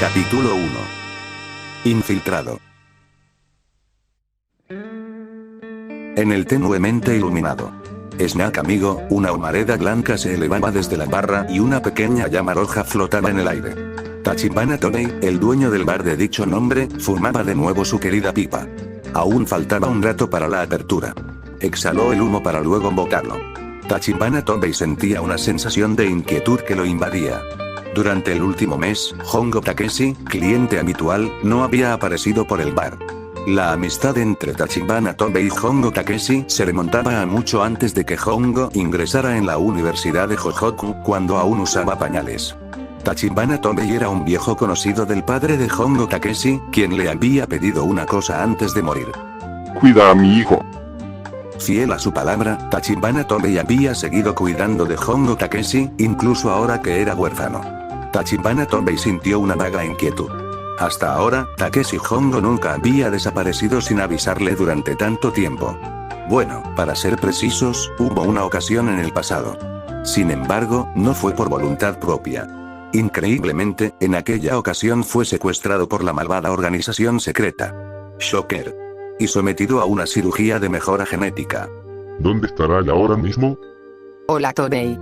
Capítulo 1. Infiltrado. En el tenuemente iluminado snack amigo, una humareda blanca se elevaba desde la barra y una pequeña llama roja flotaba en el aire. Tachibana Tomei, el dueño del bar de dicho nombre, fumaba de nuevo su querida pipa. Aún faltaba un rato para la apertura. Exhaló el humo para luego botarlo. Tachibana Tomei sentía una sensación de inquietud que lo invadía. Durante el último mes, Hongo Takeshi, cliente habitual, no había aparecido por el bar. La amistad entre Tachibana Tomei y Hongo Takeshi se remontaba a mucho antes de que Hongo ingresara en la Universidad de Hohoku, cuando aún usaba pañales. Tachibana Tomei era un viejo conocido del padre de Hongo Takeshi, quien le había pedido una cosa antes de morir. Cuida a mi hijo. Fiel a su palabra, Tachibana Tomei había seguido cuidando de Hongo Takeshi, incluso ahora que era huérfano. Tachibana Tomei sintió una vaga inquietud. Hasta ahora, Takeshi Hongo nunca había desaparecido sin avisarle durante tanto tiempo. Bueno, para ser precisos, hubo una ocasión en el pasado. Sin embargo, no fue por voluntad propia. Increíblemente, en aquella ocasión fue secuestrado por la malvada organización secreta Shocker y sometido a una cirugía de mejora genética. ¿Dónde estará él ahora mismo? Hola Tomei.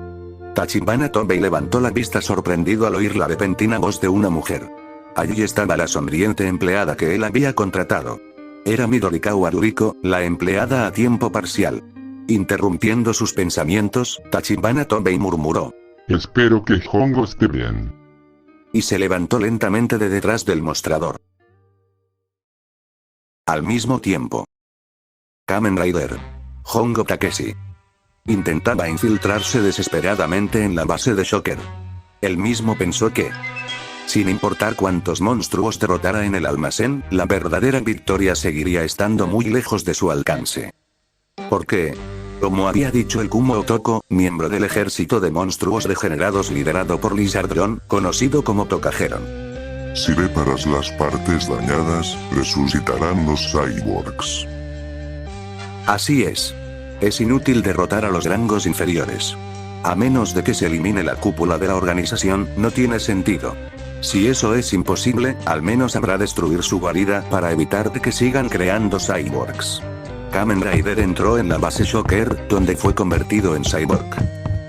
Tachibana Tomei levantó la vista sorprendido al oír la repentina voz de una mujer. Allí estaba la sonriente empleada que él había contratado. Era Midorikawa Duriko, la empleada a tiempo parcial. Interrumpiendo sus pensamientos, Tachibana Tomei murmuró: Espero que Hongo esté bien. Y se levantó lentamente de detrás del mostrador. Al mismo tiempo, Kamen Rider Hongo Takeshi intentaba infiltrarse desesperadamente en la base de Shocker. Él mismo pensó que, sin importar cuántos monstruos derrotara en el almacén, la verdadera victoria seguiría estando muy lejos de su alcance. Porque, como había dicho el Kumo Otoko, miembro del ejército de monstruos degenerados liderado por Lizardron, conocido como Tokajeron, si reparas las partes dañadas, resucitarán los cyborgs. así es. Es inútil derrotar a los rangos inferiores. A menos de que se elimine la cúpula de la organización, no tiene sentido. Si eso es imposible, al menos habrá destruir su guarida para evitar de que sigan creando cyborgs. Kamen Rider entró en la base Shocker, donde fue convertido en cyborg.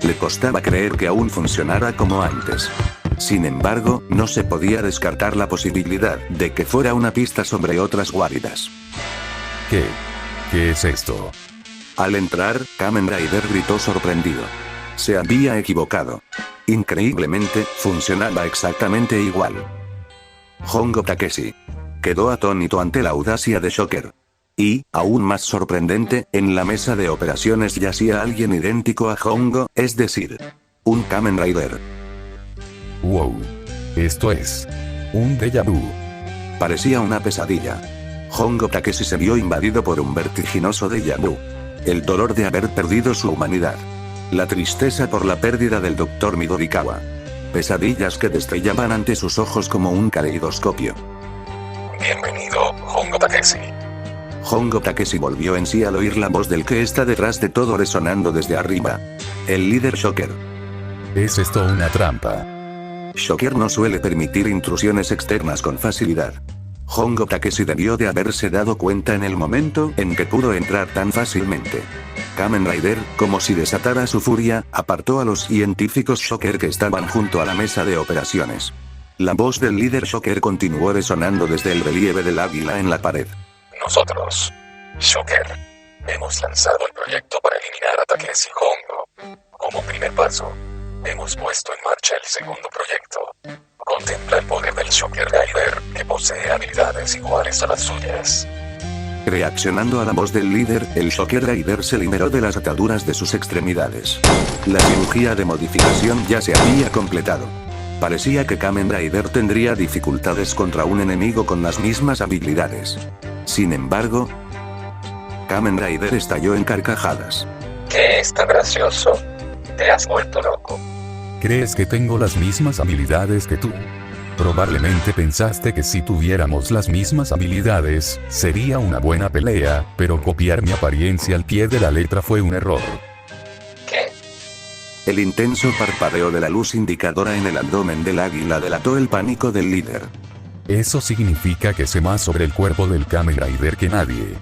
Le costaba creer que aún funcionara como antes. Sin embargo, no se podía descartar la posibilidad de que fuera una pista sobre otras guaridas. ¿Qué es esto? Al entrar, Kamen Rider gritó sorprendido. Se había equivocado. Increíblemente, funcionaba exactamente igual. Hongo Takeshi quedó atónito ante la audacia de Shocker. Y, aún más sorprendente, en la mesa de operaciones yacía alguien idéntico a Hongo, es decir, un Kamen Rider. Wow. Esto es un déjà vu. Parecía una pesadilla. Hongo Takeshi se vio invadido por un vertiginoso déjà vu. El dolor de haber perdido su humanidad. La tristeza por la pérdida del Dr. Midorikawa. Pesadillas que destrellaban ante sus ojos como un caleidoscopio. Bienvenido, Hongo Takeshi. Hongo Takeshi volvió en sí al oír la voz del que está detrás de todo resonando desde arriba. El líder Shocker. ¿Es esto una trampa? Shocker no suele permitir intrusiones externas con facilidad. Hongo Takeshi debió de haberse dado cuenta en el momento en que pudo entrar tan fácilmente. Kamen Rider, como si desatara su furia, apartó a los científicos Shocker que estaban junto a la mesa de operaciones. La voz del líder Shocker continuó resonando desde el relieve del águila en la pared. Nosotros, Shocker, hemos lanzado el proyecto para eliminar a Takeshi Hongo. Como primer paso, hemos puesto en marcha el segundo proyecto. Contempla el poder del Shocker Rider, que posee habilidades iguales a las suyas. Reaccionando a la voz del líder, el Shocker Rider se liberó de las ataduras de sus extremidades. La cirugía de modificación ya se había completado. Parecía que Kamen Rider tendría dificultades contra un enemigo con las mismas habilidades. Sin embargo, Kamen Rider estalló en carcajadas. ¿Qué es tan gracioso? Te has vuelto loco. ¿Crees que tengo las mismas habilidades que tú? Probablemente pensaste que si tuviéramos las mismas habilidades, sería una buena pelea, pero copiar mi apariencia al pie de la letra fue un error. ¿Qué? El intenso parpadeo de la luz indicadora en el abdomen del águila delató el pánico del líder. Eso significa que sé más sobre el cuerpo del Kamen Rider que nadie.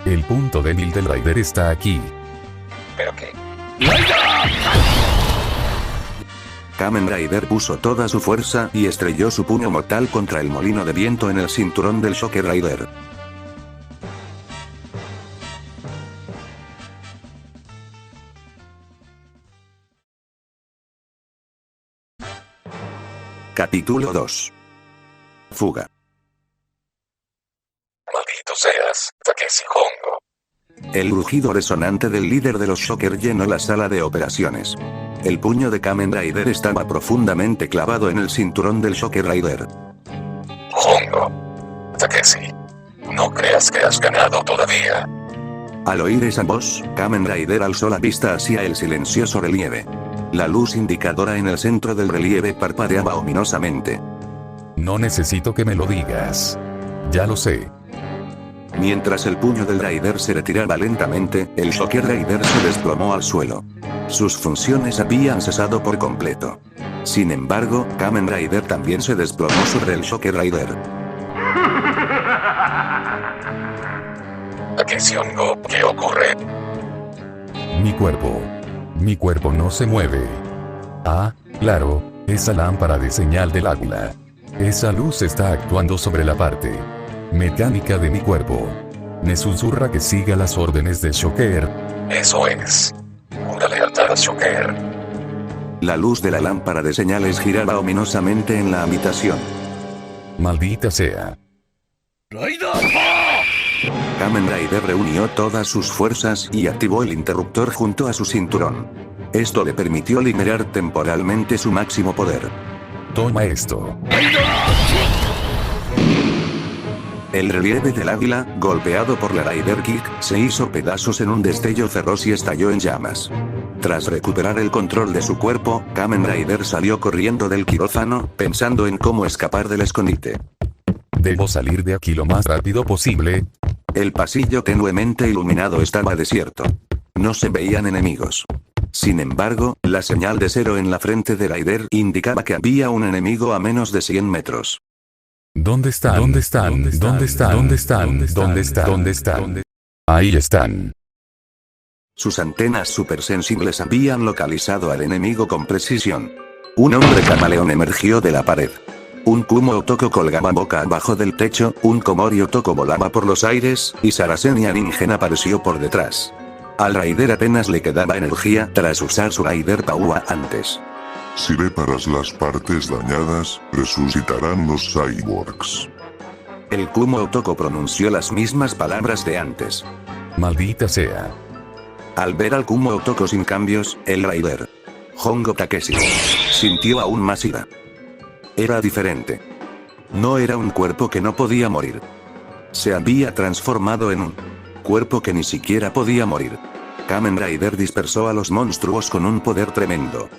El punto débil del Rider está aquí. ¿Pero qué? Kamen Rider puso toda su fuerza y estrelló su puño mortal contra el molino de viento en el cinturón del Shocker Rider. Capítulo 2. Fuga. Maldito seas, Takeshi Hongo. El rugido resonante del líder de los Shocker llenó la sala de operaciones. El puño de Kamen Rider estaba profundamente clavado en el cinturón del Shocker Rider. Hongo. Takeshi. No creas que has ganado todavía. Al oír esa voz, Kamen Rider alzó la vista hacia el silencioso relieve. La luz indicadora en el centro del relieve parpadeaba ominosamente. No necesito que me lo digas. Ya lo sé. Mientras el puño del Rider se retiraba lentamente, el Shocker Rider se desplomó al suelo. Sus funciones habían cesado por completo. Sin embargo, Kamen Rider también se desplomó sobre el Shocker Rider. Takeshi Hongo, ¿qué ocurre? Mi cuerpo no se mueve. Ah, claro, esa lámpara de señal del águila. Esa luz está actuando sobre la parte mecánica de mi cuerpo. Me susurra que siga las órdenes de Shocker. Eso es. Una lealtad a Shocker. La luz de la lámpara de señales giraba ominosamente en la habitación. Maldita sea. Kamen Rider reunió todas sus fuerzas y activó el interruptor junto a su cinturón. Esto le permitió liberar temporalmente su máximo poder. Toma esto. El relieve del águila, golpeado por la Rider Kick, se hizo pedazos en un destello feroz y estalló en llamas. Tras recuperar el control de su cuerpo, Kamen Rider salió corriendo del quirófano, pensando en cómo escapar del escondite. Debo salir de aquí lo más rápido posible. El pasillo tenuemente iluminado estaba desierto. No se veían enemigos. Sin embargo, la señal de 0 en la frente de Rider indicaba que había un enemigo a menos de 100 metros. ¿Dónde están? ¿Dónde están? ¿Dónde están? ¿Dónde están? ¿Dónde están? ¿Dónde están? Ahí están. Sus antenas supersensibles habían localizado al enemigo con precisión. Un hombre camaleón emergió de la pared. Un Kumo Otoko colgaba boca abajo del techo, un Komori Otoko volaba por los aires, y Sarasenia Ningen apareció por detrás. Al Rider apenas le quedaba energía tras usar su Rider Power antes. Si reparas las partes dañadas, resucitarán los cyborgs. El Kumo Otoko pronunció las mismas palabras de antes. Maldita sea. Al ver al Kumo Otoko sin cambios, el Rider Hongo Takeshi sintió aún más ira. Era diferente. No era un cuerpo que no podía morir. Se había transformado en un cuerpo que ni siquiera podía morir. Kamen Rider dispersó a los monstruos con un poder tremendo.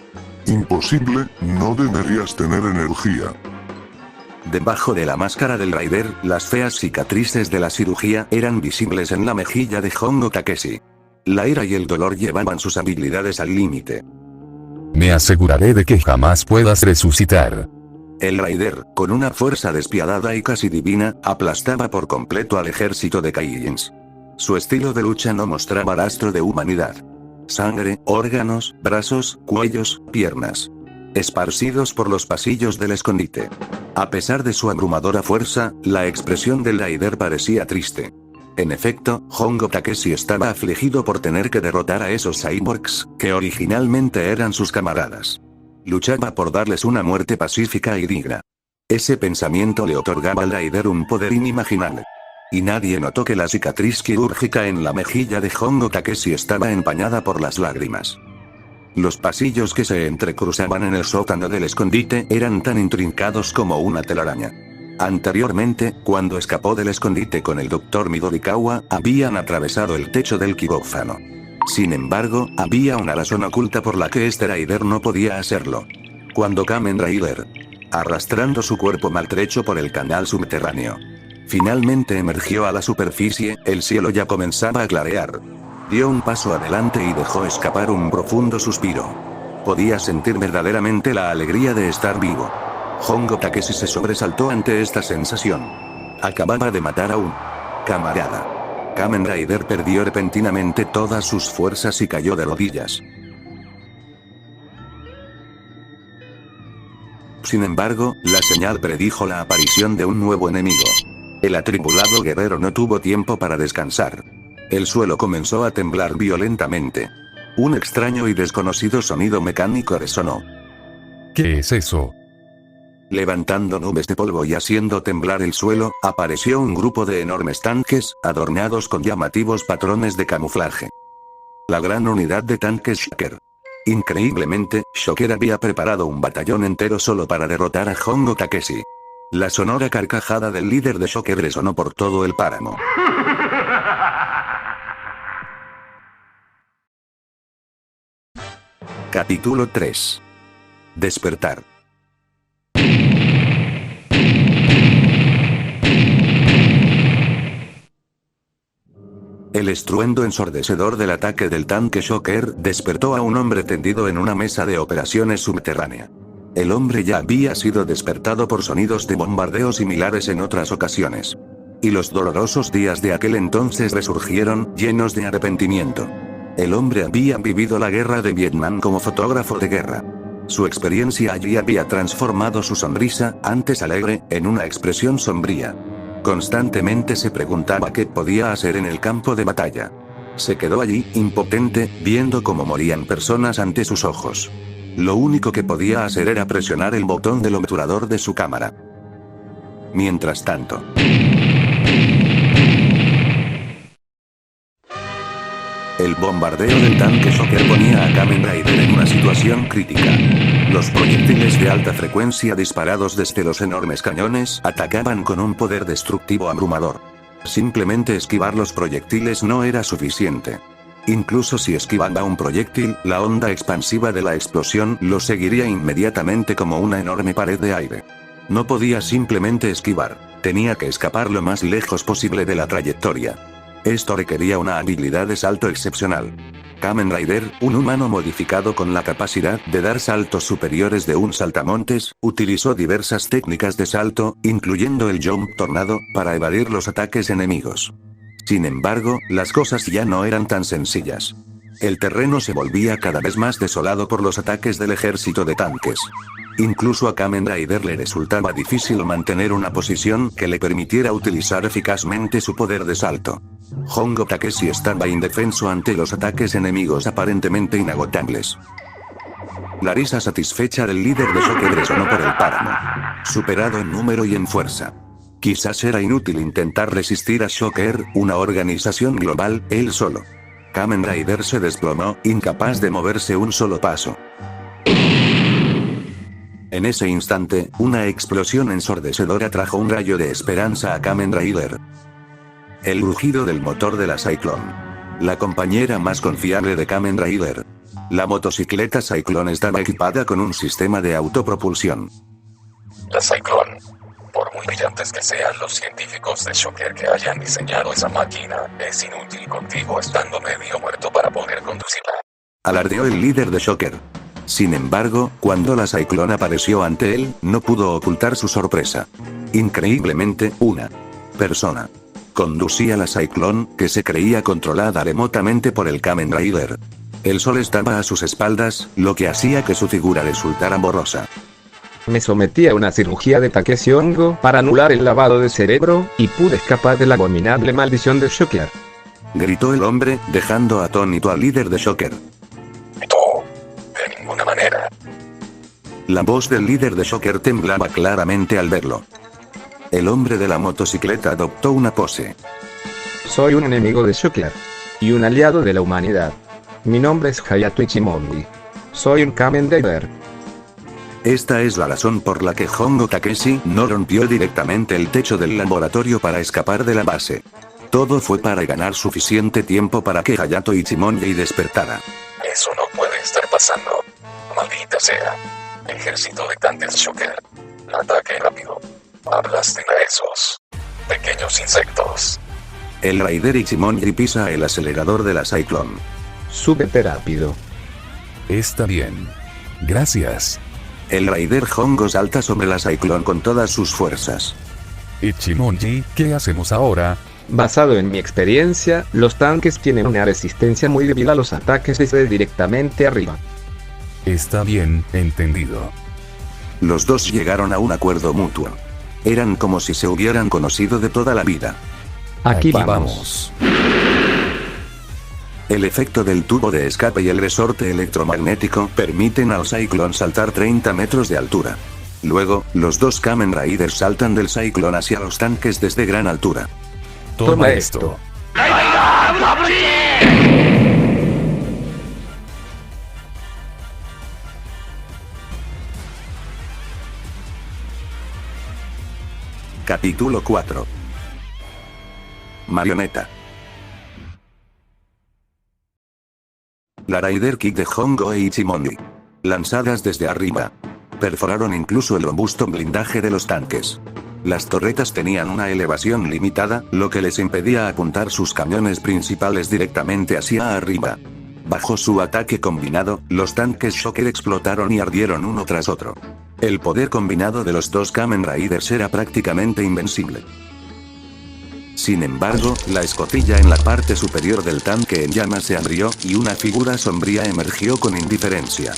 Imposible, no deberías tener energía. Debajo de la máscara del Rider, las feas cicatrices de la cirugía eran visibles en la mejilla de Hongo Takeshi. La ira y el dolor llevaban sus habilidades al límite. Me aseguraré de que jamás puedas resucitar. El Rider, con una fuerza despiadada y casi divina, aplastaba por completo al ejército de Kaijins. Su estilo de lucha no mostraba rastro de humanidad. Sangre, órganos, brazos, cuellos, piernas. Esparcidos por los pasillos del escondite. A pesar de su abrumadora fuerza, la expresión del Rider parecía triste. En efecto, Hongo Takeshi estaba afligido por tener que derrotar a esos cyborgs, que originalmente eran sus camaradas. Luchaba por darles una muerte pacífica y digna. Ese pensamiento le otorgaba al Rider un poder inimaginable. Y nadie notó que la cicatriz quirúrgica en la mejilla de Hongo Takeshi estaba empañada por las lágrimas. Los pasillos que se entrecruzaban en el sótano del escondite eran tan intrincados como una telaraña. Anteriormente, cuando escapó del escondite con el Dr. Midorikawa, habían atravesado el techo del quirófano. Sin embargo, había una razón oculta por la que este Rider no podía hacerlo. Cuando Kamen Rider, arrastrando su cuerpo maltrecho por el canal subterráneo, finalmente emergió a la superficie, el cielo ya comenzaba a clarear. Dio un paso adelante y dejó escapar un profundo suspiro. Podía sentir verdaderamente la alegría de estar vivo. Hongo Takeshi se sobresaltó ante esta sensación. Acababa de matar a un camarada. Kamen Rider perdió repentinamente todas sus fuerzas y cayó de rodillas. Sin embargo, la señal predijo la aparición de un nuevo enemigo. El atribulado guerrero no tuvo tiempo para descansar. El suelo comenzó a temblar violentamente. Un extraño y desconocido sonido mecánico resonó. ¿Qué es eso? Levantando nubes de polvo y haciendo temblar el suelo, apareció un grupo de enormes tanques, adornados con llamativos patrones de camuflaje. La gran unidad de tanques Shocker. Increíblemente, Shocker había preparado un batallón entero solo para derrotar a Hongo Takeshi. La sonora carcajada del líder de Shocker resonó por todo el páramo. Capítulo 3. Despertar. El estruendo ensordecedor del ataque del tanque Shocker despertó a un hombre tendido en una mesa de operaciones subterránea. El hombre ya había sido despertado por sonidos de bombardeo similares en otras ocasiones. Y los dolorosos días de aquel entonces resurgieron, llenos de arrepentimiento. El hombre había vivido la guerra de Vietnam como fotógrafo de guerra. Su experiencia allí había transformado su sonrisa, antes alegre, en una expresión sombría. Constantemente se preguntaba qué podía hacer en el campo de batalla. Se quedó allí, impotente, viendo cómo morían personas ante sus ojos. Lo único que podía hacer era presionar el botón del obturador de su cámara. Mientras tanto, el bombardeo del tanque Shocker ponía a Kamen Rider en una situación crítica. Los proyectiles de alta frecuencia disparados desde los enormes cañones atacaban con un poder destructivo abrumador. Simplemente esquivar los proyectiles no era suficiente. Incluso si esquivaba un proyectil, la onda expansiva de la explosión lo seguiría inmediatamente como una enorme pared de aire. No podía simplemente esquivar, tenía que escapar lo más lejos posible de la trayectoria. Esto requería una habilidad de salto excepcional. Kamen Rider, un humano modificado con la capacidad de dar saltos superiores de un saltamontes, utilizó diversas técnicas de salto, incluyendo el Jump Tornado, para evadir los ataques enemigos. Sin embargo, las cosas ya no eran tan sencillas. El terreno se volvía cada vez más desolado por los ataques del ejército de tanques. Incluso a Kamen Rider le resultaba difícil mantener una posición que le permitiera utilizar eficazmente su poder de salto. Hongo Takeshi estaba indefenso ante los ataques enemigos aparentemente inagotables. La risa satisfecha del líder de Shocker resonó por el páramo. Superado en número y en fuerza. Quizás era inútil intentar resistir a Shocker, una organización global, él solo. Kamen Rider se desplomó, incapaz de moverse un solo paso. En ese instante, una explosión ensordecedora trajo un rayo de esperanza a Kamen Rider. El rugido del motor de la Cyclone. La compañera más confiable de Kamen Rider. La motocicleta Cyclone estaba equipada con un sistema de autopropulsión. La Cyclone. Por muy brillantes que sean los científicos de Shocker que hayan diseñado esa máquina, es inútil contigo estando medio muerto para poder conducirla. Alardeó el líder de Shocker. Sin embargo, cuando la Cyclone apareció ante él, no pudo ocultar su sorpresa. Increíblemente, una persona conducía la Cyclone, que se creía controlada remotamente por el Kamen Rider. El sol estaba a sus espaldas, lo que hacía que su figura resultara borrosa. Me sometí a una cirugía de Takeshi Hongo para anular el lavado de cerebro, y pude escapar de la abominable maldición de Shocker. Gritó el hombre, dejando atónito al líder de Shocker. Tú. De ninguna manera. La voz del líder de Shocker temblaba claramente al verlo. El hombre de la motocicleta adoptó una pose. Soy un enemigo de Shocker. Y un aliado de la humanidad. Mi nombre es Hayato Ichimonji. Soy un Kamen Rider. Esta es la razón por la que Hongo Takeshi no rompió directamente el techo del laboratorio para escapar de la base. Todo fue para ganar suficiente tiempo para que Hayato Ichimonji despertara. Eso no puede estar pasando. Maldita sea. Ejército de tanques Shocker. Ataque rápido. Aplasten a esos pequeños insectos. El Rider Ichimonji pisa el acelerador de la Cyclone. Súbete rápido. Está bien. Gracias. El Raider Hongo salta sobre la Cyclone con todas sus fuerzas. Ichimonji, ¿qué hacemos ahora? Basado en mi experiencia, los tanques tienen una resistencia muy débil a los ataques desde directamente arriba. Está bien, entendido. Los dos llegaron a un acuerdo mutuo. Eran como si se hubieran conocido de toda la vida. Aquí vamos. El efecto del tubo de escape y el resorte electromagnético permiten al Cyclone saltar 30 metros de altura. Luego, los dos Kamen Riders saltan del Cyclone hacia los tanques desde gran altura. Toma esto. Capítulo 4. Marioneta. La Raider Kick de Hongo e Ichimonji, lanzadas desde arriba, perforaron incluso el robusto blindaje de los tanques. Las torretas tenían una elevación limitada, lo que les impedía apuntar sus cañones principales directamente hacia arriba. Bajo su ataque combinado, los tanques Shocker explotaron y ardieron uno tras otro. El poder combinado de los dos Kamen Riders era prácticamente invencible. Sin embargo, la escotilla en la parte superior del tanque en llamas se abrió, y una figura sombría emergió con indiferencia.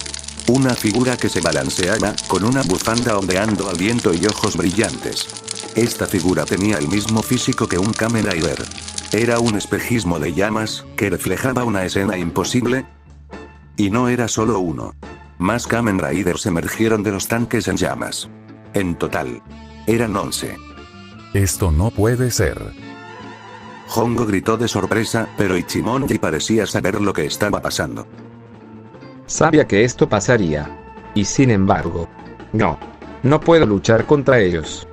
Una figura que se balanceaba, con una bufanda ondeando al viento y ojos brillantes. Esta figura tenía el mismo físico que un Kamen Rider. Era un espejismo de llamas, que reflejaba una escena imposible. Y no era solo uno. Más Kamen Riders emergieron de los tanques en llamas. En total, eran 11. Esto no puede ser. Hongo gritó de sorpresa, pero Ichimonji parecía saber lo que estaba pasando. Sabía que esto pasaría. Y sin embargo, no puedo luchar contra ellos.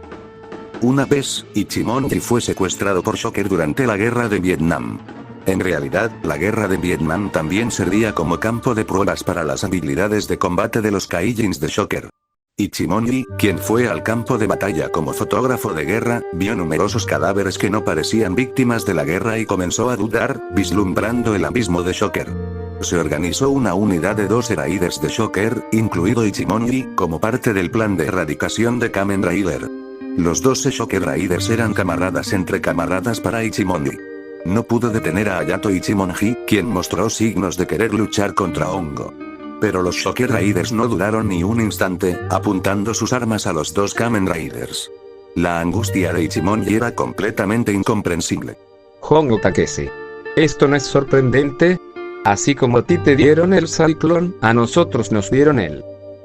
Una vez, Ichimonji fue secuestrado por Shocker durante la guerra de Vietnam. En realidad, la guerra de Vietnam también servía como campo de pruebas para las habilidades de combate de los Kaijins de Shocker. Ichimonji, quien fue al campo de batalla como fotógrafo de guerra, vio numerosos cadáveres que no parecían víctimas de la guerra y comenzó a dudar, vislumbrando el abismo de Shocker. Se organizó una unidad de 12 Raiders de Shocker, incluido Ichimonji, como parte del plan de erradicación de Kamen Rider. Los 12 Shocker Raiders eran camaradas entre camaradas para Ichimonji. No pudo detener a Hayato Ichimonji, quien mostró signos de querer luchar contra Hongo. Pero los Shocker Raiders no duraron ni un instante, apuntando sus armas a los dos Kamen Riders. La angustia de Ichimonji era completamente incomprensible. Hongo Takeshi. ¿Esto no es sorprendente? Así como a ti te dieron el Cyclone, a nosotros nos dieron el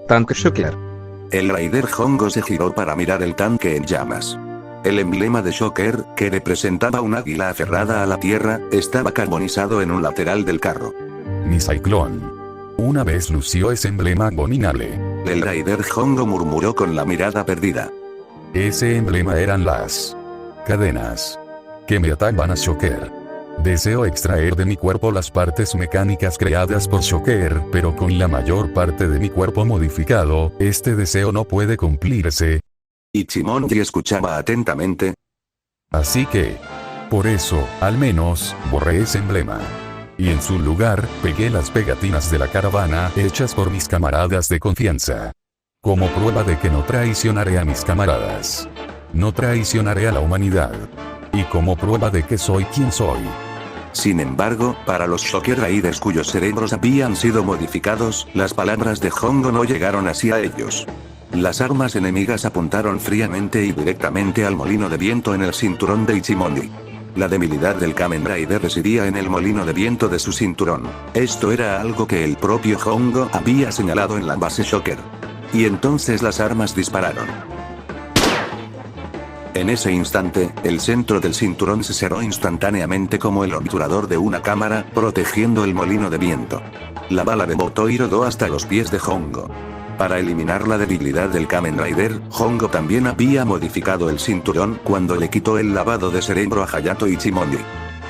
tanque Shocker. El Raider Hongo se giró para mirar el tanque en llamas. El emblema de Shocker, que representaba un águila aferrada a la tierra, estaba carbonizado en un lateral del carro. Mi Cyclone. Una vez lució ese emblema abominable. El Raider Hongo murmuró con la mirada perdida. Ese emblema eran las cadenas que me ataban a Shocker. Deseo extraer de mi cuerpo las partes mecánicas creadas por Shocker, pero con la mayor parte de mi cuerpo modificado, este deseo no puede cumplirse. Ichimonji escuchaba atentamente. Así que, por eso, al menos, borré ese emblema. Y en su lugar, pegué las pegatinas de la caravana hechas por mis camaradas de confianza. Como prueba de que no traicionaré a mis camaradas. No traicionaré a la humanidad. Y como prueba de que soy quien soy. Sin embargo, para los Shocker Raiders cuyos cerebros habían sido modificados, las palabras de Hongo no llegaron hacia ellos. Las armas enemigas apuntaron fríamente y directamente al molino de viento en el cinturón de Ichimonji. La debilidad del Kamen Rider residía en el molino de viento de su cinturón. Esto era algo que el propio Hongo había señalado en la base Shocker. Y entonces las armas dispararon. En ese instante, el centro del cinturón se cerró instantáneamente como el obturador de una cámara, protegiendo el molino de viento. La bala rebotó y rodó hasta los pies de Hongo. Para eliminar la debilidad del Kamen Rider, Hongo también había modificado el cinturón cuando le quitó el lavado de cerebro a Hayato Ichimonji.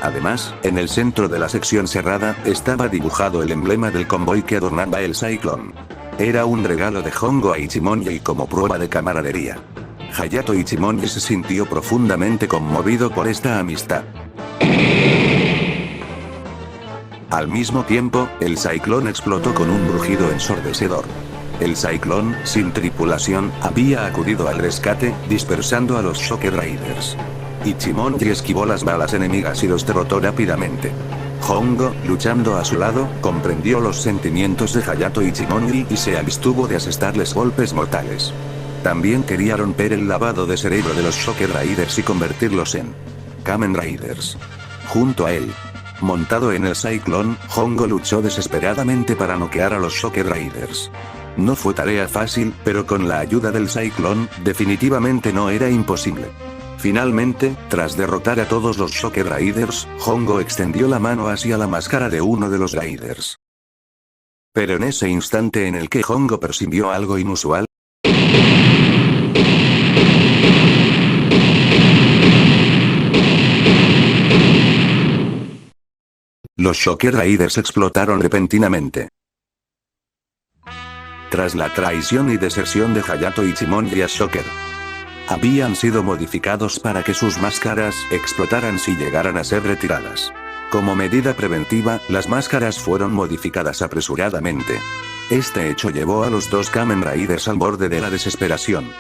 Además, en el centro de la sección cerrada, estaba dibujado el emblema del convoy que adornaba el Cyclone. Era un regalo de Hongo a Ichimonji como prueba de camaradería. Hayato Ichimonji se sintió profundamente conmovido por esta amistad. Al mismo tiempo, el Cyclone explotó con un rugido ensordecedor. el Cyclone, sin tripulación, había acudido al rescate, dispersando a los Shocker Riders. Ichimonji esquivó las balas enemigas y los derrotó rápidamente. Hongo, luchando a su lado, comprendió los sentimientos de Hayato Ichimonji y se abstuvo de asestarles golpes mortales. También quería romper el lavado de cerebro de los Shocker Riders y convertirlos en Kamen Riders. Junto a él, montado en el Cyclone, Hongo luchó desesperadamente para noquear a los Shocker Riders. No fue tarea fácil, pero con la ayuda del Cyclone, definitivamente no era imposible. Finalmente, tras derrotar a todos los Shocker Riders, Hongo extendió la mano hacia la máscara de uno de los Riders. Pero en ese instante en el que Hongo percibió algo inusual, los Shocker Riders explotaron repentinamente. Tras la traición y deserción de Hayato Ichimonji a Shocker, habían sido modificados para que sus máscaras explotaran si llegaran a ser retiradas. Como medida preventiva, las máscaras fueron modificadas apresuradamente. Este hecho llevó a los dos Kamen Riders al borde de la desesperación.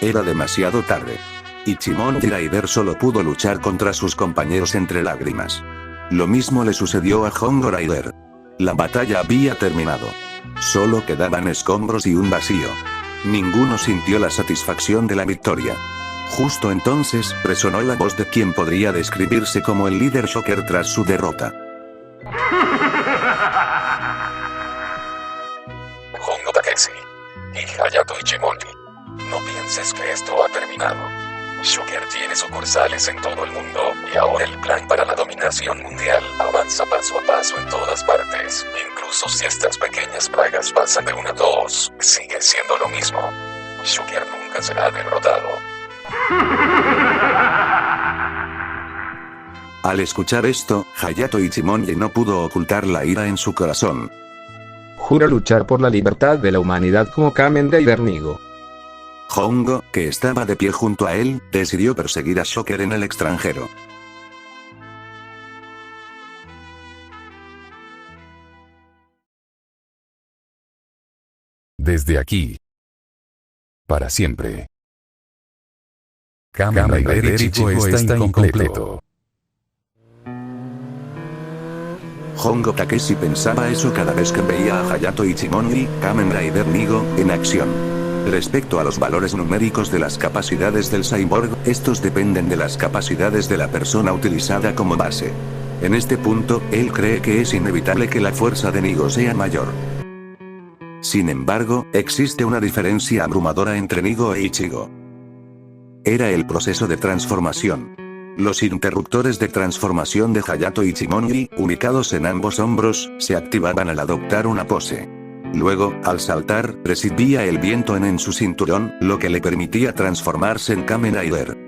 Era demasiado tarde. Ichimonji Rider solo pudo luchar contra sus compañeros entre lágrimas. Lo mismo le sucedió a Hongo Rider. La batalla había terminado. Solo quedaban escombros y un vacío. Ninguno sintió la satisfacción de la victoria. Justo entonces, resonó la voz de quien podría describirse como el líder Shocker tras su derrota. Hongo Takeshi y Hayato Ichimonji, no pienses que esto ha terminado. Shocker tiene sucursales en todo el mundo, y ahora el plan para la dominación mundial avanza paso a paso en todas partes. Incluso si estas pequeñas plagas pasan de 1 a 2, sigue siendo lo mismo. Shocker nunca será derrotado. Al escuchar esto, Hayato Ichimonji no pudo ocultar la ira en su corazón. Juro luchar por la libertad de la humanidad como Kamen Rider Nigo. Hongo, que estaba de pie junto a él, decidió perseguir a Shocker en el extranjero. Desde aquí. Para siempre. Kamen Rider Ichigo está incompleto. Hongo Takeshi pensaba eso cada vez que veía a Hayato Ichimonji, Kamen Rider Nigo, en acción. Respecto a los valores numéricos de las capacidades del cyborg, estos dependen de las capacidades de la persona utilizada como base. En este punto, él cree que es inevitable que la fuerza de Nigo sea mayor. Sin embargo, existe una diferencia abrumadora entre Nigo e Ichigo. Era el proceso de transformación. Los interruptores de transformación de Hayato Ichimonji, ubicados en ambos hombros, se activaban al adoptar una pose. Luego, al saltar, recibía el viento en su cinturón, lo que le permitía transformarse en Kamen Rider.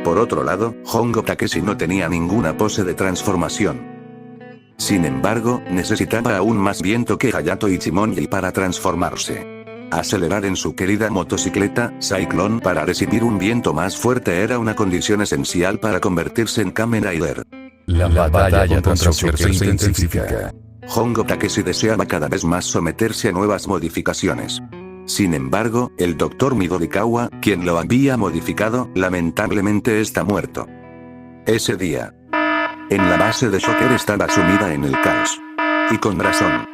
Por otro lado, Hongo Takeshi no tenía ninguna pose de transformación. Sin embargo, necesitaba aún más viento que Hayato Ichimonji para transformarse. Acelerar en su querida motocicleta, Cyclone, para recibir un viento más fuerte era una condición esencial para convertirse en Kamen Rider. La batalla contra Shocker se intensifica. Hongo Takeshi deseaba cada vez más someterse a nuevas modificaciones. Sin embargo, el Dr. Midorikawa, quien lo había modificado, lamentablemente está muerto. Ese día, en la base de Shocker estaba sumida en el caos. Y con razón.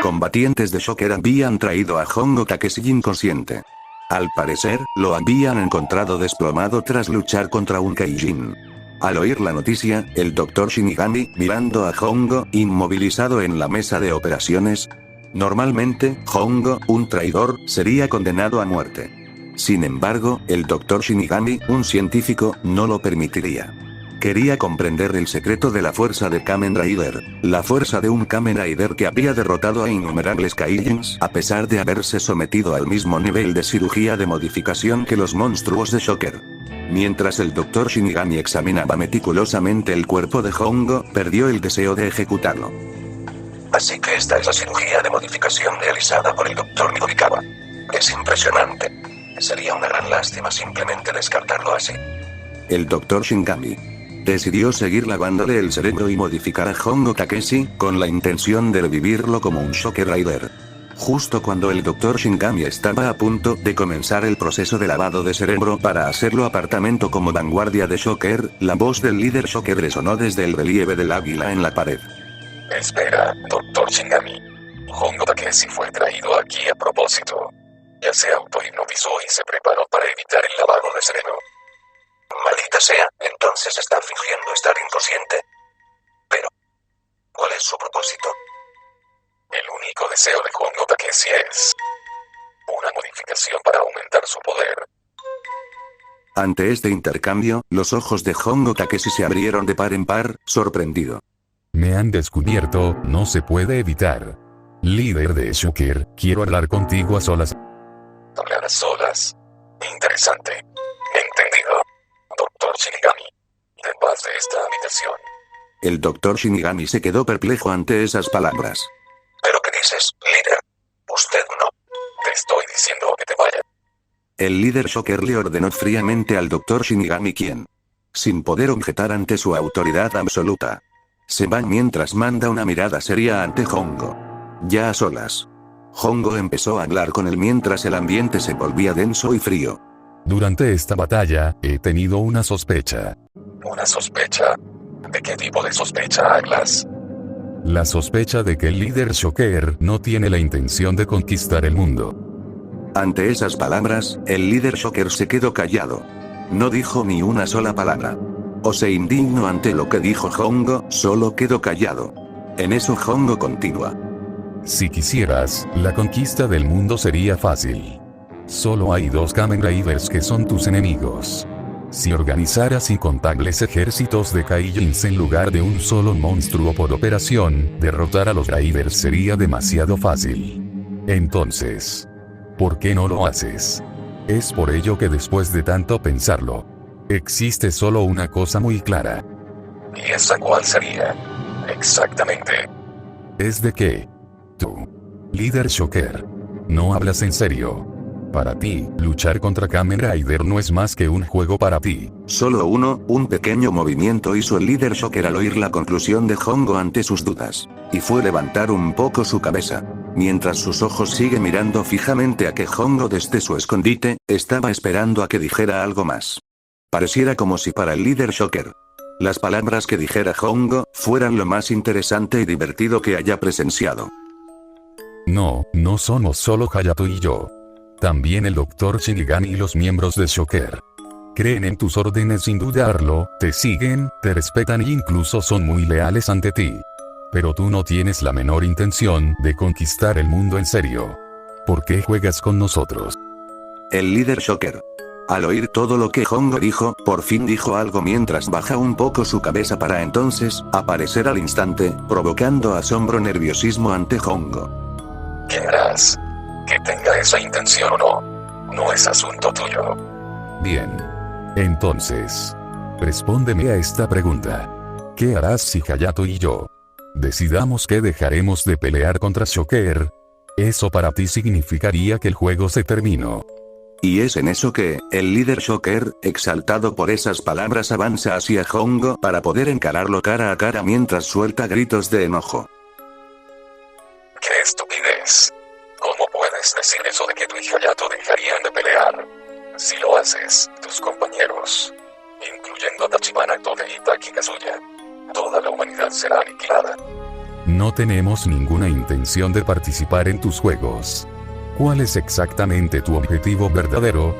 Combatientes de Shocker habían traído a Hongo Takeshi inconsciente. Al parecer, lo habían encontrado desplomado tras luchar contra un Kaijin. Al oír la noticia, el Dr. Shinigami, mirando a Hongo, inmovilizado en la mesa de operaciones. Normalmente, Hongo, un traidor, sería condenado a muerte. Sin embargo, el Dr. Shinigami, un científico, no lo permitiría. Quería comprender el secreto de la fuerza de Kamen Rider, la fuerza de un Kamen Rider que había derrotado a innumerables Kaijins a pesar de haberse sometido al mismo nivel de cirugía de modificación que los monstruos de Shocker. Mientras el Dr. Shinigami examinaba meticulosamente el cuerpo de Hongo, perdió el deseo de ejecutarlo. Así que esta es la cirugía de modificación realizada por el Dr. Midorikawa. Es impresionante. Sería una gran lástima simplemente descartarlo así. El Dr. Shinigami decidió seguir lavándole el cerebro y modificar a Hongo Takeshi, con la intención de revivirlo como un Shocker Rider. Justo cuando el Dr. Shingami estaba a punto de comenzar el proceso de lavado de cerebro para hacerlo apartamento como vanguardia de Shocker, la voz del líder Shocker resonó desde el relieve del águila en la pared. Espera, Dr. Shingami. Hongo Takeshi fue traído aquí a propósito. Ya se autohipnotizó y se preparó para evitar el lavado de cerebro. Maldita sea, entonces está fingiendo estar inconsciente. Pero, ¿cuál es su propósito? El único deseo de Hongo Takeshi es una modificación para aumentar su poder. Ante este intercambio, los ojos de Hongo Takeshi se abrieron de par en par, sorprendido. Me han descubierto, no se puede evitar. Líder de Shocker, quiero hablar contigo a solas. Hablar a solas. Interesante. Entendido. Dr. Shinigami. En paz de esta habitación. El Dr. Shinigami se quedó perplejo ante esas palabras. ¿Pero qué dices, líder? Usted no. Te estoy diciendo que te vaya. El líder Shocker le ordenó fríamente al Dr. Shinigami quien, sin poder objetar ante su autoridad absoluta, se va mientras manda una mirada seria ante Hongo. Ya a solas, Hongo empezó a hablar con él mientras el ambiente se volvía denso y frío. Durante esta batalla, he tenido una sospecha. ¿Una sospecha? ¿De qué tipo de sospecha hablas? La sospecha de que el líder Shocker no tiene la intención de conquistar el mundo. Ante esas palabras, el líder Shocker se quedó callado. No dijo ni una sola palabra. O se indignó ante lo que dijo Hongo, solo quedó callado. En eso Hongo continúa. Si quisieras, la conquista del mundo sería fácil. Solo hay 2 Kamen Riders que son tus enemigos. Si organizaras incontables ejércitos de Kaijins en lugar de un solo monstruo por operación, derrotar a los Riders sería demasiado fácil. Entonces, ¿por qué no lo haces? Es por ello que después de tanto pensarlo, existe solo una cosa muy clara. ¿Y esa cuál sería? Exactamente. Es de que tú, líder Shocker, no hablas en serio. Para ti, luchar contra Kamen Rider no es más que un juego para ti. Solo un pequeño movimiento hizo el líder Shocker al oír la conclusión de Hongo ante sus dudas. Y fue levantar un poco su cabeza. Mientras sus ojos siguen mirando fijamente a que Hongo desde su escondite, estaba esperando a que dijera algo más. Pareciera como si para el líder Shocker, las palabras que dijera Hongo, fueran lo más interesante y divertido que haya presenciado. No, no somos solo Hayato y yo. También el Dr. Shinigami y los miembros de Shocker. Creen en tus órdenes sin dudarlo, te siguen, te respetan e incluso son muy leales ante ti. Pero tú no tienes la menor intención de conquistar el mundo en serio. ¿Por qué juegas con nosotros? El líder Shocker, al oír todo lo que Hongo dijo, por fin dijo algo mientras baja un poco su cabeza para entonces aparecer al instante, provocando asombro nerviosismo ante Hongo. ¿Qué harás? Que tenga esa intención o no, no es asunto tuyo. Bien. Entonces, respóndeme a esta pregunta. ¿Qué harás si Hayato y yo decidamos que dejaremos de pelear contra Shocker? Eso para ti significaría que el juego se terminó. Y es en eso que, el líder Shocker, exaltado por esas palabras, avanza hacia Hongo para poder encararlo cara a cara mientras suelta gritos de enojo. ¡Qué estupidez! ¿Cómo puedes decir eso de que tú y Hayato dejarían de pelear? Si lo haces, tus compañeros, incluyendo a Tachibana Toge y Taki Kazuya, toda la humanidad será aniquilada. No tenemos ninguna intención de participar en tus juegos. ¿Cuál es exactamente tu objetivo verdadero?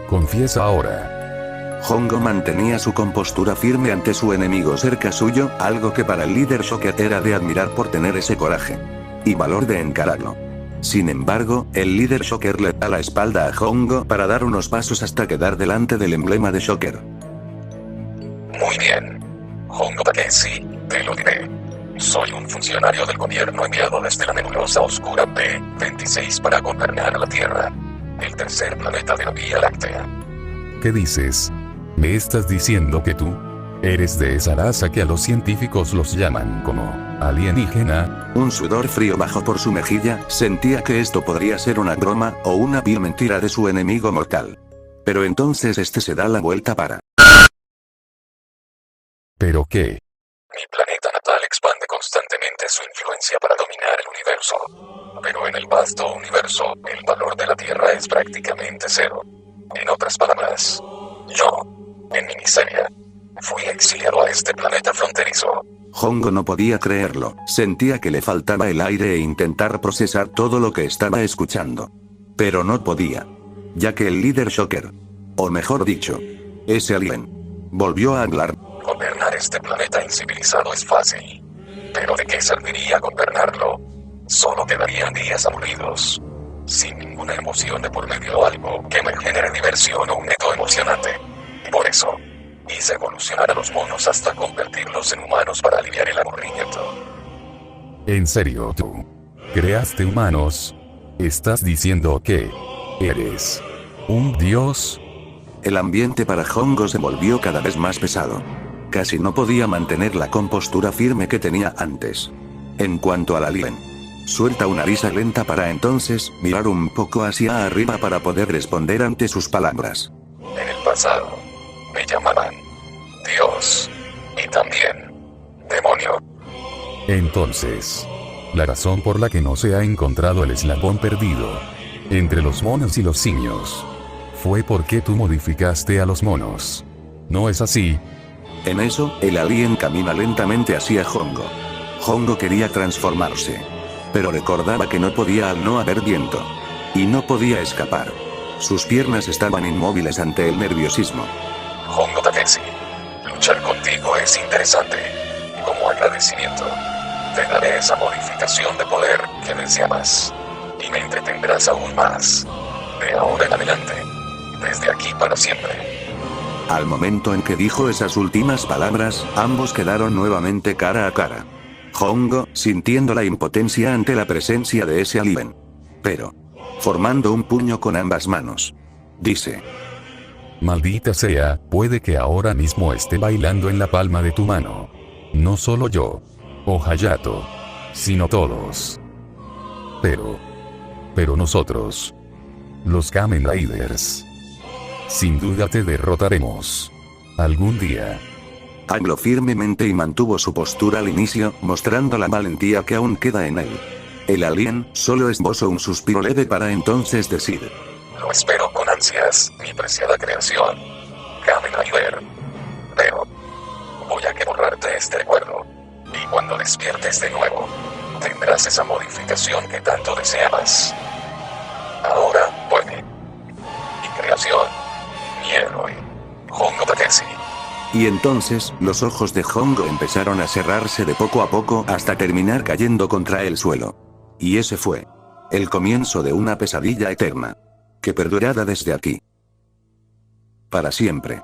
Confiesa ahora. Hongo mantenía su compostura firme ante su enemigo cerca suyo, algo que para el líder Shocker era de admirar por tener ese coraje y valor de encararlo. Sin embargo, el líder Shocker le da la espalda a Hongo para dar unos pasos hasta quedar delante del emblema de Shocker. Muy bien. Hongo Takeshi, te lo diré. Soy un funcionario del gobierno enviado desde la nebulosa oscura P-26 para gobernar la Tierra, el tercer planeta de la Vía Láctea. ¿Qué dices? ¿Me estás diciendo que tú eres de esa raza que a los científicos los llaman como alienígena? Un sudor frío bajó por su mejilla, sentía que esto podría ser una broma, o una vil mentira de su enemigo mortal. Pero entonces este se da la vuelta para... ¿Pero qué? Mi planeta natal expande con constantemente su influencia para dominar el universo. Pero en el vasto universo, el valor de la Tierra es prácticamente cero. En otras palabras, yo, en mi miseria, fui exiliado a este planeta fronterizo. Hongo no podía creerlo, sentía que le faltaba el aire e intentar procesar todo lo que estaba escuchando. Pero no podía. Ya que el líder Shocker, o mejor dicho, ese alien, volvió a hablar. Gobernar este planeta incivilizado es fácil. Pero ¿de qué serviría gobernarlo? Solo quedarían días aburridos. Sin ninguna emoción de por medio o algo que me genere diversión o un neto emocionante. Por eso, hice evolucionar a los monos hasta convertirlos en humanos para aliviar el aburrimiento. ¿En serio tú? ¿Creaste humanos? ¿Estás diciendo que eres un dios? El ambiente para Hongo se volvió cada vez más pesado. Casi no podía mantener la compostura firme que tenía antes. En cuanto al alien, suelta una risa lenta para entonces mirar un poco hacia arriba para poder responder ante sus palabras. En el pasado, me llamaban Dios. Y también demonio. Entonces, la razón por la que no se ha encontrado el eslabón perdido entre los monos y los simios fue porque tú modificaste a los monos. ¿No es así? En eso, el alien camina lentamente hacia Hongo. Hongo quería transformarse, pero recordaba que no podía al no haber viento. Y no podía escapar. Sus piernas estaban inmóviles ante el nerviosismo. Hongo Takeshi, luchar contigo es interesante. Como agradecimiento, te daré esa modificación de poder que deseabas. Y me entretendrás aún más. De ahora en adelante. Desde aquí para siempre. Al momento en que dijo esas últimas palabras, ambos quedaron nuevamente cara a cara. Hongo, sintiendo la impotencia ante la presencia de ese alien. Pero, formando un puño con ambas manos, dice: Maldita sea, puede que ahora mismo esté bailando en la palma de tu mano. No solo yo, o Hayato, sino todos. Pero nosotros, los Kamen Riders, sin duda te derrotaremos. Algún día. Habló firmemente y mantuvo su postura al inicio, mostrando la valentía que aún queda en él. El alien solo esbozó un suspiro leve para entonces decir: Lo espero con ansias, mi preciada creación, Kamen Rider. Pero voy a que borrarte este recuerdo. Y cuando despiertes de nuevo, tendrás esa modificación que tanto deseabas. Ahora vuelve. Mi creación, mi héroe, Hongo Takeshi. Y entonces, los ojos de Hongo empezaron a cerrarse de poco a poco hasta terminar cayendo contra el suelo. Y ese fue el comienzo de una pesadilla eterna, que perdurará desde aquí para siempre.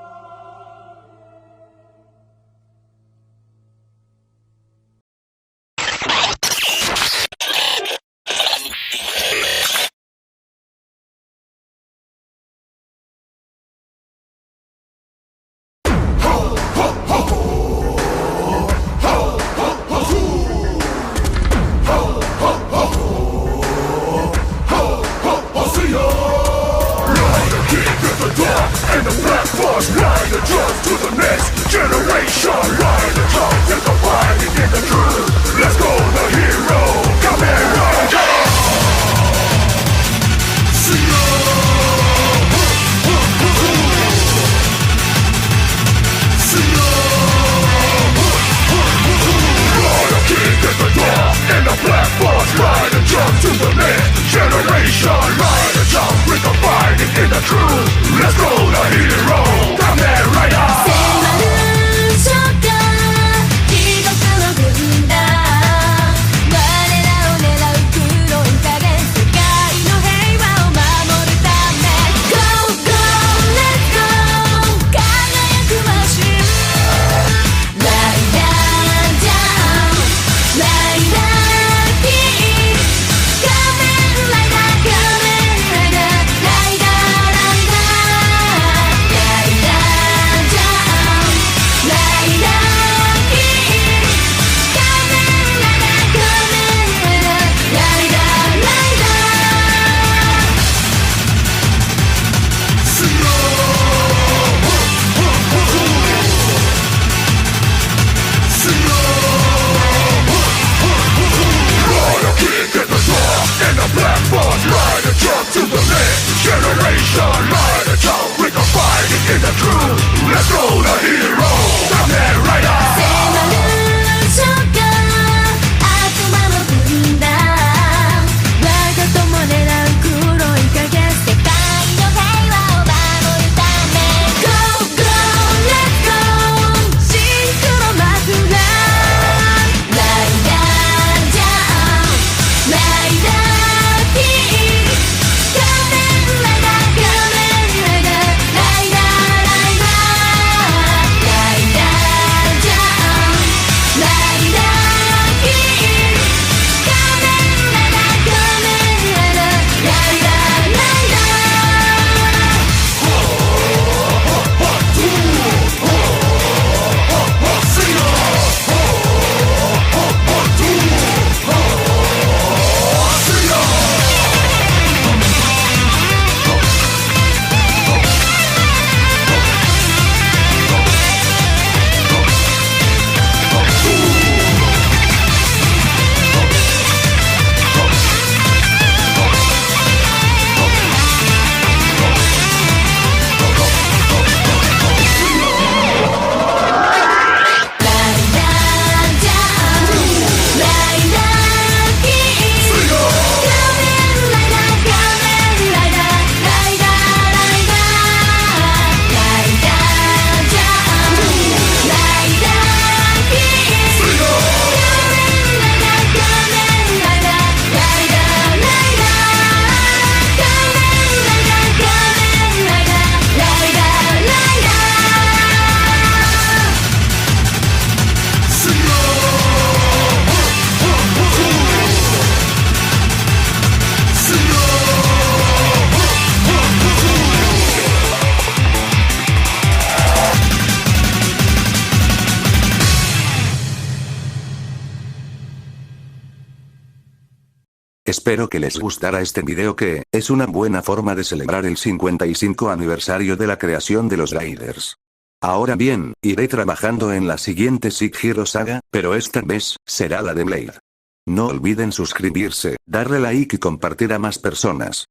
Espero que les gustara este video que, es una buena forma de celebrar el 55 aniversario de la creación de los Raiders. Ahora bien, iré trabajando en la siguiente Sig Hero saga, pero esta vez, será la de Blade. No olviden suscribirse, darle like y compartir a más personas.